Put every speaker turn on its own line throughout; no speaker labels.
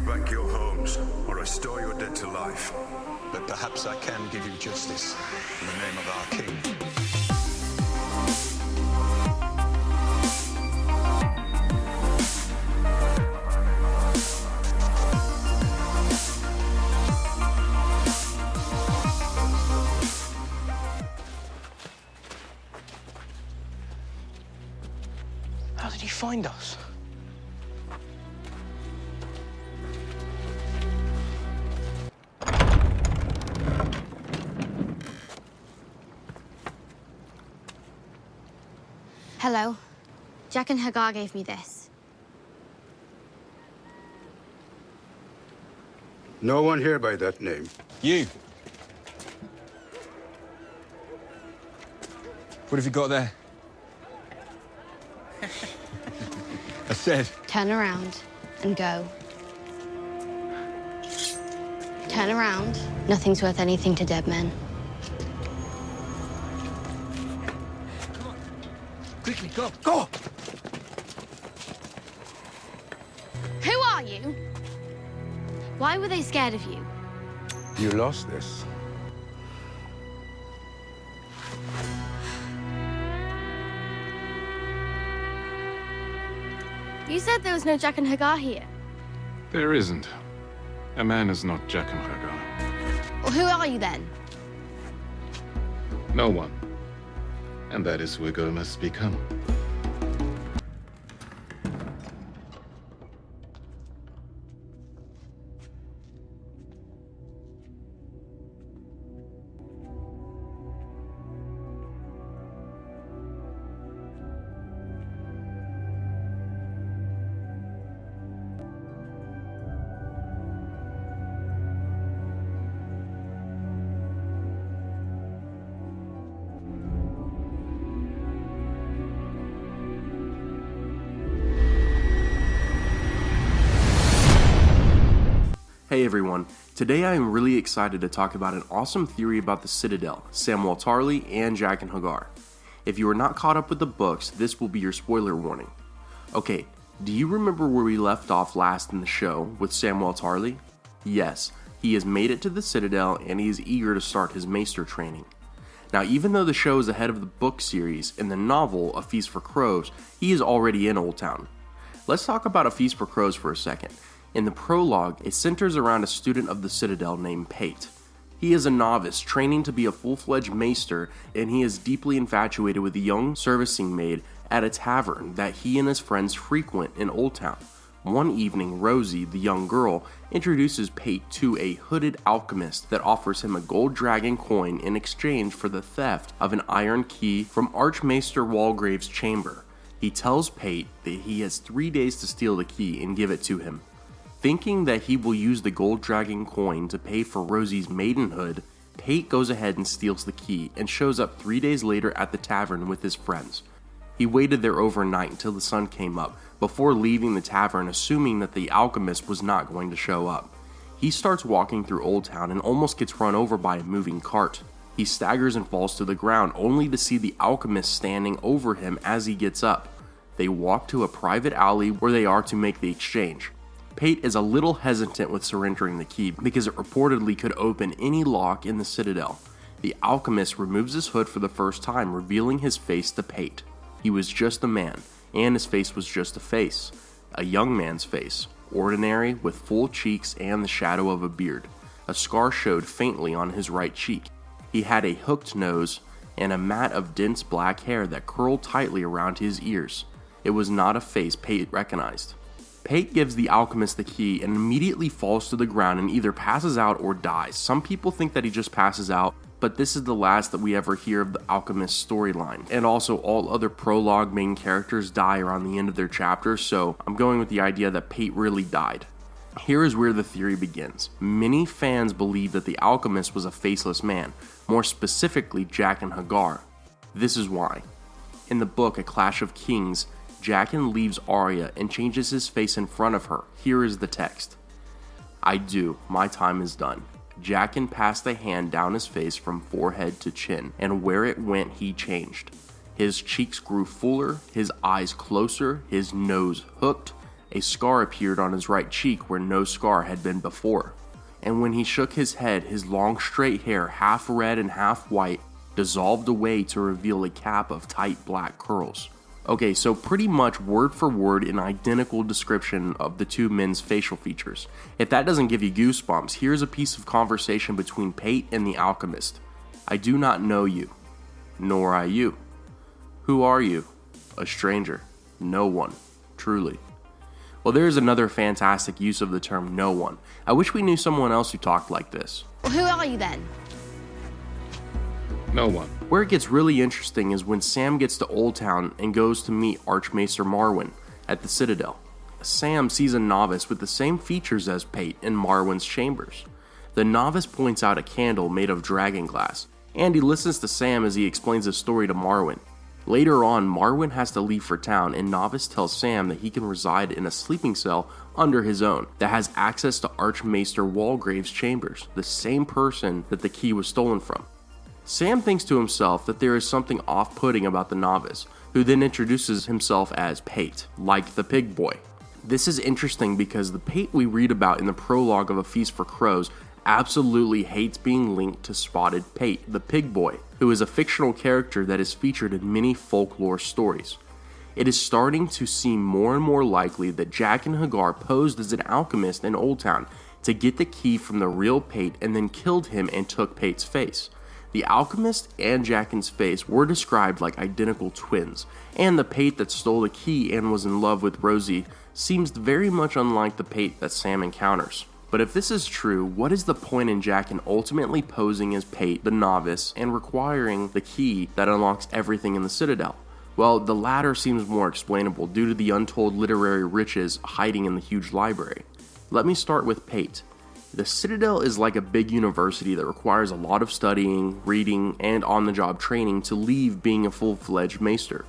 back your homes, or restore your dead to life.
But perhaps I can give you justice in the name of our king.
How did he find us?
Hello. Jaqen Hagar gave me this.
No one here by that name.
You. What have you got there? I said.
Turn around and go. Turn around. Nothing's worth anything to dead men.
Quickly, go, go!
Who are you? Why were they scared of you?
You lost this.
You said there was no Jaqen Hagar here.
There isn't. A man is not Jaqen Hagar.
Well, who are you then?
No one. And that is who Go must become.
Hey everyone, today I am really excited to talk about an awesome theory about the Citadel, Samwell Tarly, and Jaqen Hagar. If you are not caught up with the books, this will be your spoiler warning. Okay, do you remember where we left off last in the show with Samwell Tarly? Yes, he has made it to the Citadel and he is eager to start his maester training. Now even though the show is ahead of the book series, in the novel A Feast for Crows, he is already in Old Town. Let's talk about A Feast for Crows for a second. In the prologue, it centers around a student of the Citadel named Pate. He is a novice, training to be a full-fledged maester, and he is deeply infatuated with a young servicing maid at a tavern that he and his friends frequent in Old Town. One evening, Rosie, the young girl, introduces Pate to a hooded alchemist that offers him a gold dragon coin in exchange for the theft of an iron key from Archmaester Walgrave's chamber. He tells Pate that he has 3 days to steal the key and give it to him. Thinking that he will use the gold dragon coin to pay for Rosie's maidenhood, Pate goes ahead and steals the key and shows up 3 days later at the tavern with his friends. He waited there overnight until the sun came up before leaving the tavern, assuming that the alchemist was not going to show up. He starts walking through Old Town and almost gets run over by a moving cart. He staggers and falls to the ground, only to see the alchemist standing over him as he gets up. They walk to a private alley where they are to make the exchange. Pate is a little hesitant with surrendering the key because it reportedly could open any lock in the Citadel. The alchemist removes his hood for the first time, revealing his face to Pate. He was just a man, and his face was just a face. A young man's face, ordinary, with full cheeks and the shadow of a beard. A scar showed faintly on his right cheek. He had a hooked nose and a mat of dense black hair that curled tightly around his ears. It was not a face Pate recognized. Pate gives the alchemist the key and immediately falls to the ground and either passes out or dies. Some people think that he just passes out, but this is the last that we ever hear of the alchemist storyline. And also all other prologue main characters die around the end of their chapters, so I'm going with the idea that Pate really died. Here is where the theory begins. Many fans believe that the alchemist was a faceless man, more specifically Jaqen Hagar. This is why. In the book A Clash of Kings, Jaqen leaves Arya and changes his face in front of her. Here is the text. I do. My time is done. Jaqen passed a hand down his face from forehead to chin, and where it went he changed. His cheeks grew fuller, his eyes closer, his nose hooked, A scar appeared on his right cheek where no scar had been before. And when he shook his head, his long straight hair, half red and half white, dissolved away to reveal a cap of tight black curls. Okay, so pretty much word for word an identical description of the two men's facial features. If that doesn't give you goosebumps, here's a piece of conversation between Pate and the alchemist. I do not know you, nor I you. Who are you? A stranger. No one. Truly. Well, there is another fantastic use of the term no one. I wish we knew someone else who talked like this.
Well, who are you then?
No one.
Where it gets really interesting is when Sam gets to Old Town and goes to meet Archmaester Marwyn at the Citadel. Sam sees a novice with the same features as Pate in Marwyn's chambers. The novice points out a candle made of dragon glass, and he listens to Sam as he explains the story to Marwyn. Later on, Marwyn has to leave for town, and Novice tells Sam that he can reside in a sleeping cell under his own that has access to Archmaester Walgrave's chambers, the same person that the key was stolen from. Sam thinks to himself that there is something off-putting about the novice, who then introduces himself as Pate, like the pig boy. This is interesting because the Pate we read about in the prologue of A Feast for Crows absolutely hates being linked to Spotted Pate, the pig boy, who is a fictional character that is featured in many folklore stories. It is starting to seem more and more likely that Jaqen Hagar posed as an alchemist in Old Town to get the key from the real Pate and then killed him and took Pate's face. The alchemist and Jaqen's face were described like identical twins, and the Pate that stole the key and was in love with Rosie seems very much unlike the Pate that Sam encounters. But if this is true, what is the point in Jaqen ultimately posing as Pate, the novice, and requiring the key that unlocks everything in the Citadel? Well, the latter seems more explainable due to the untold literary riches hiding in the huge library. Let me start with Pate. The Citadel is like a big university that requires a lot of studying, reading, and on-the-job training to leave being a full-fledged maester.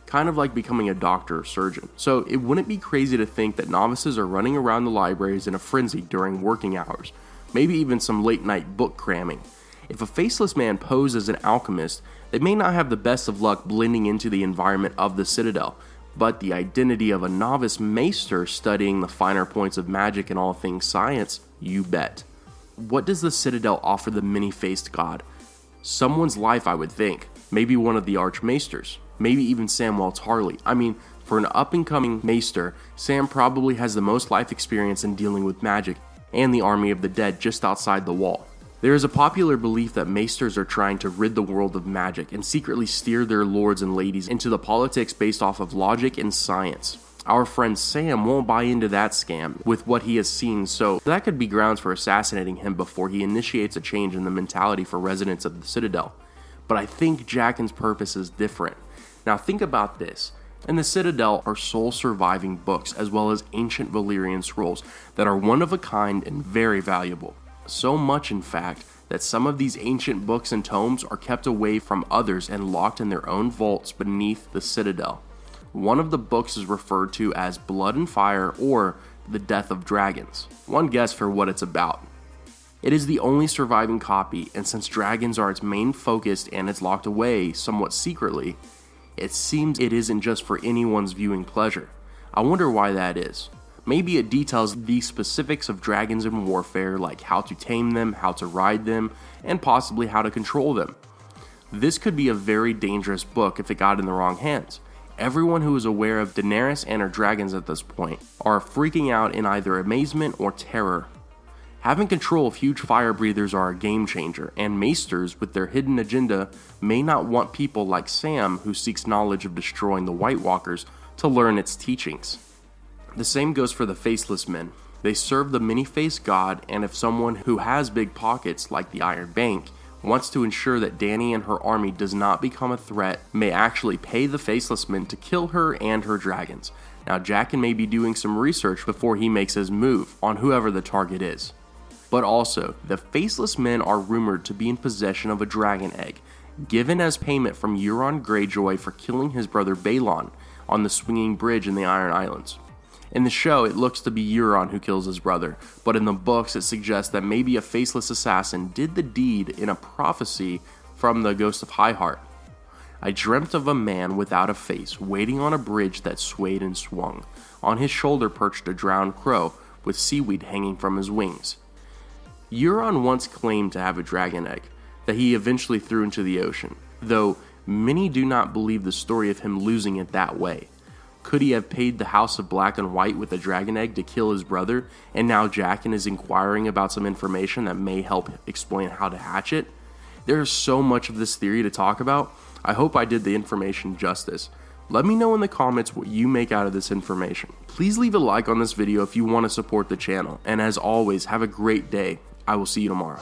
Kind of like becoming a doctor or surgeon. So it wouldn't be crazy to think that novices are running around the libraries in a frenzy during working hours, maybe even some late-night book cramming. If a faceless man posed as an alchemist, they may not have the best of luck blending into the environment of the Citadel, but the identity of a novice maester studying the finer points of magic and all things science, you bet. What does the Citadel offer the many-faced god? Someone's life, I would think. Maybe one of the Archmaesters. Maybe even Samwell Tarly. I mean, for an up-and-coming maester, Sam probably has the most life experience in dealing with magic and the army of the dead just outside the wall. There is a popular belief that maesters are trying to rid the world of magic and secretly steer their lords and ladies into the politics based off of logic and science. Our friend Sam won't buy into that scam with what he has seen, so that could be grounds for assassinating him before he initiates a change in the mentality for residents of the Citadel. But I think Jaqen's purpose is different. Now think about this. In the Citadel are sole surviving books as well as ancient Valyrian scrolls that are one of a kind and very valuable. So much in fact that some of these ancient books and tomes are kept away from others and locked in their own vaults beneath the Citadel. One of the books is referred to as Blood and Fire or The Death of Dragons. One guess for what it's about. It is the only surviving copy, and since dragons are its main focus and it's locked away somewhat secretly, it seems it isn't just for anyone's viewing pleasure. I wonder why that is. Maybe it details the specifics of dragons in warfare, like how to tame them, how to ride them, and possibly how to control them. This could be a very dangerous book if it got in the wrong hands. Everyone who is aware of Daenerys and her dragons at this point are freaking out in either amazement or terror. Having control of huge fire breathers are a game changer, and maesters with their hidden agenda may not want people like Sam, who seeks knowledge of destroying the White Walkers, to learn its teachings. The same goes for the Faceless Men. They serve the many-faced god, and if someone who has big pockets, like the Iron Bank, wants to ensure that Dany and her army does not become a threat, may actually pay the Faceless Men to kill her and her dragons. Now Jaqen may be doing some research before he makes his move on whoever the target is. But also, the Faceless Men are rumored to be in possession of a dragon egg, given as payment from Euron Greyjoy for killing his brother Balon on the swinging bridge in the Iron Islands. In the show, it looks to be Euron who kills his brother, but in the books it suggests that maybe a faceless assassin did the deed in a prophecy from the Ghost of Highheart. I dreamt of a man without a face waiting on a bridge that swayed and swung. On his shoulder perched a drowned crow with seaweed hanging from his wings. Euron once claimed to have a dragon egg that he eventually threw into the ocean, though many do not believe the story of him losing it that way. Could he have paid the House of Black and White with a dragon egg to kill his brother, and now Jaqen is inquiring about some information that may help explain how to hatch it? There is so much of this theory to talk about. I hope I did the information justice. Let me know in the comments what you make out of this information. Please leave a like on this video if you want to support the channel, and as always, have a great day. I will see you tomorrow.